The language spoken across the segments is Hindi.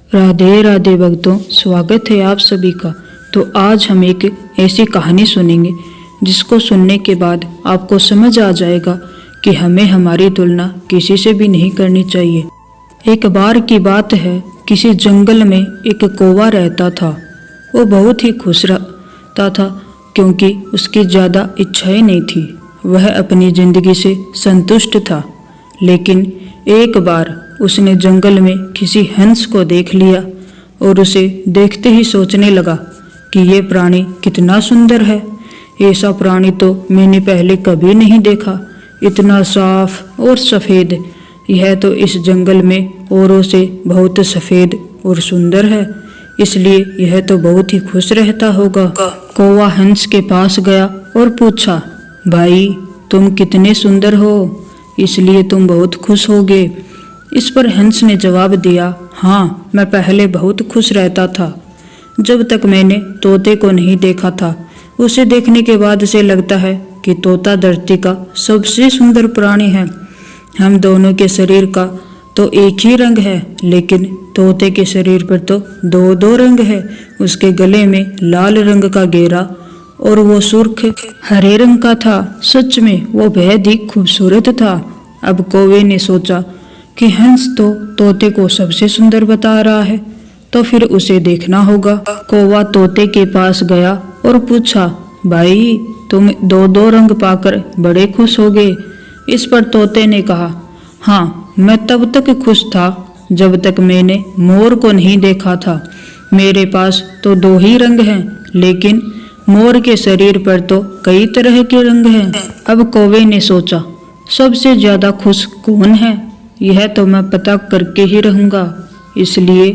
राधे राधे भक्तों, स्वागत है आप सभी का। तो आज हम एक ऐसी कहानी सुनेंगे जिसको सुनने के बाद आपको समझ आ जाएगा कि हमें हमारी तुलना किसी से भी नहीं करनी चाहिए। एक बार की बात है, किसी जंगल में एक कौवा रहता था। वो बहुत ही खुश रहता था क्योंकि उसकी ज़्यादा इच्छाएं नहीं थी। वह अपनी ज़िंदगी से संतुष्ट था। लेकिन एक बार उसने जंगल में किसी हंस को देख लिया और उसे देखते ही सोचने लगा कि ये प्राणी कितना सुंदर है। ऐसा प्राणी तो मैंने पहले कभी नहीं देखा, इतना साफ और सफ़ेद। यह तो इस जंगल में औरों से बहुत सफ़ेद और सुंदर है, इसलिए यह तो बहुत ही खुश रहता होगा। कौवा हंस के पास गया और पूछा, भाई तुम कितने सुंदर हो, इसलिए तुम बहुत खुश होगे। इस पर हंस ने जवाब दिया, हाँ मैं पहले बहुत खुश रहता था, जब तक मैंने तोते को नहीं देखा था। उसे देखने के बाद से लगता है कि तोता धरती का सबसे सुंदर प्राणी है। हम दोनों के शरीर का तो एक ही रंग है, लेकिन तोते के शरीर पर तो दो दो रंग है। उसके गले में लाल रंग का घेरा और वो सुर्ख हरे रंग का था। सच में वो बेहद ही खूबसूरत था। अब कौवे ने सोचा कि हंस तो तोते को सबसे सुंदर बता रहा है, तो फिर उसे देखना होगा। कौवा तोते के पास गया और पूछा, भाई तुम दो दो रंग पाकर बड़े खुश होगे। इस पर तोते ने कहा, हाँ मैं तब तक खुश था जब तक मैंने मोर को नहीं देखा था। मेरे पास तो दो ही रंग हैं, लेकिन मोर के शरीर पर तो कई तरह के रंग हैं। अब कौवे ने सोचा, सबसे ज्यादा खुश कौन है, यह तो मैं पता करके ही रहूंगा, इसलिए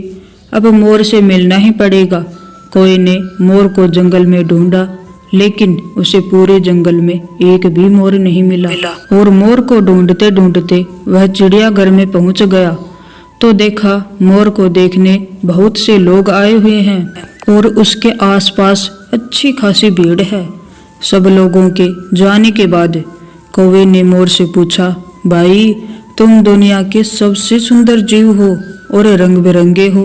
अब मोर से मिलना ही पड़ेगा। कौवे ने मोर को जंगल में ढूंढा, लेकिन उसे पूरे जंगल में एक भी मोर नहीं मिला। और मोर को ढूंढते ढूंढते वह चिड़ियाघर में पहुंच गया तो देखा मोर को देखने बहुत से लोग आए हुए हैं और उसके आसपास अच्छी खासी भीड़ है। सब लोगों के जाने के बाद कौवे ने मोर से पूछा, भाई तुम दुनिया के सबसे सुंदर जीव हो और रंग बिरंगे हो।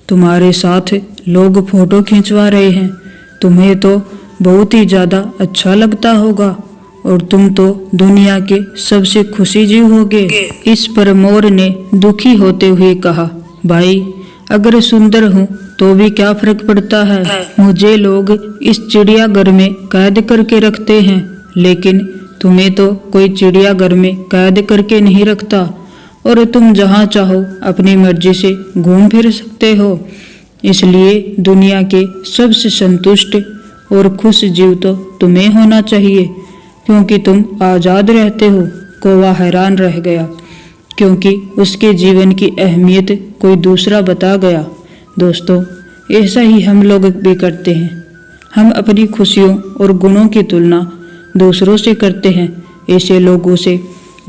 तुम्हारे साथ लोग फोटो खिंचवा रहे हैं, तुम्हें तो बहुत ही ज़्यादा अच्छा लगता होगा और तुम तो दुनिया के सबसे खुशी जीव होगे। इस पर मोर ने दुखी होते हुए कहा, भाई अगर सुंदर हूँ तो भी क्या फर्क पड़ता है। मुझे लोग इस चिड़ियाघर में कैद करके रखते हैं, लेकिन तुम्हें तो कोई चिड़ियाघर में कैद करके नहीं रखता और तुम जहाँ चाहो अपनी मर्जी से घूम फिर सकते हो। इसलिए दुनिया के सबसे संतुष्ट और खुश जीव तो तुम्हें होना चाहिए, क्योंकि तुम आज़ाद रहते हो। कौवा हैरान रह गया क्योंकि उसके जीवन की अहमियत कोई दूसरा बता गया। दोस्तों, ऐसा ही हम लोग भी करते हैं। हम अपनी खुशियों और गुणों की तुलना दूसरों से करते हैं, ऐसे लोगों से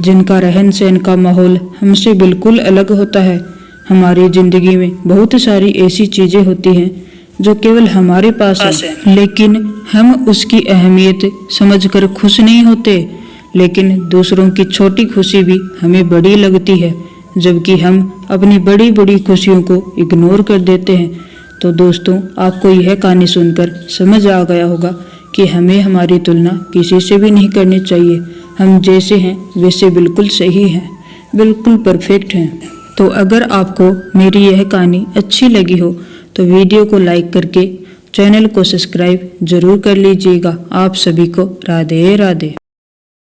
जिनका रहन सहन का माहौल हमसे बिल्कुल अलग होता है। हमारी ज़िंदगी में बहुत सारी ऐसी चीज़ें होती हैं जो केवल हमारे पास है, लेकिन हम उसकी अहमियत समझकर खुश नहीं होते। लेकिन दूसरों की छोटी खुशी भी हमें बड़ी लगती है, जबकि हम अपनी बड़ी बड़ी खुशियों को इग्नोर कर देते हैं। तो दोस्तों, आपको यह कहानी सुनकर समझ आ गया होगा कि हमें हमारी तुलना किसी से भी नहीं करनी चाहिए। हम जैसे हैं वैसे बिल्कुल सही हैं, बिल्कुल परफेक्ट हैं। तो अगर आपको मेरी यह कहानी अच्छी लगी हो तो वीडियो को लाइक करके चैनल को सब्सक्राइब जरूर कर लीजिएगा। आप सभी को राधे राधे।